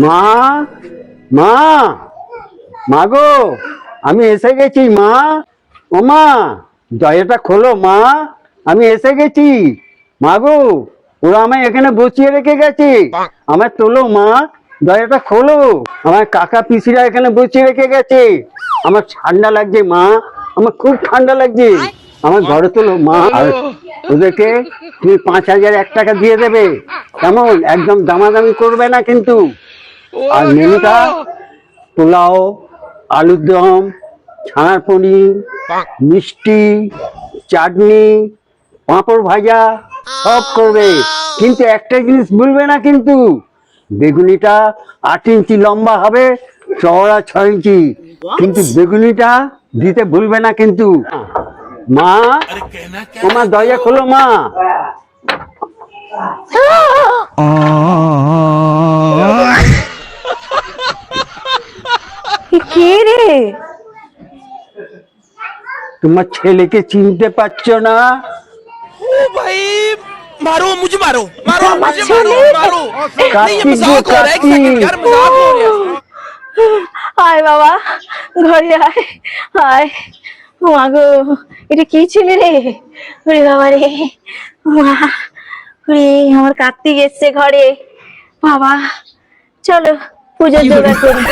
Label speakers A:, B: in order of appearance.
A: মা, মা, মা গো, আমি এসে গেছি মা। ও মা, দরজাটা খোলো মা, আমি এসে গেছি। মা গো, ওরা আমায় এখানে বসিয়ে রেখে গেছে, আমায় তোলো মা, দরজাটা খোলো। আমার কাকা পিসিরা এখানে বসিয়ে রেখে গেছে, আমার ঠান্ডা লাগছে মা, আমার খুব ঠান্ডা লাগছে, আমার ঘরে তোলো মা। আর ওদেরকে তুমি 5,001 টাকা দিয়ে দেবে, কেমন? একদম দামাদামি করবে না কিন্তু। আর মেনুটা পোলাও, আলুর দম, ছানার পনির, মিষ্টি, চাটনি, পাঁপড় ভাজা সব করবে, কিন্তু একটা জিনিস ভুলবে না কিন্তু, বেগুনিটা 8 ইঞ্চি লম্বা হবে, চওড়া 6 ইঞ্চি, কিন্তু বেগুনিটা দিতে ভুলবে না কিন্তু। মা, তোমার দরজা খোলো মা।
B: কে রে?
A: তোমার ছেলেকে চিনতে পারছো না?
C: ओ भाई, मारो मुझे, मारो मारो
B: আমার
C: मुझे,
B: ছেলে?
C: मारो मारो। नहीं ये
A: কার্তিক গো,
C: मजाक हो रहा है, एक सेकंड
A: কার্তিক।
C: यार, मजाक हो रहा है।
B: আয় বাবা, ঘরে আয় আয়। মা গো, এটা কি ছেলে রে? ওরে বাবা রে, মা, ওরে আমার কার্তিক এসছে ঘরে। বাবা, চলো পুজোর জোগাড় করি।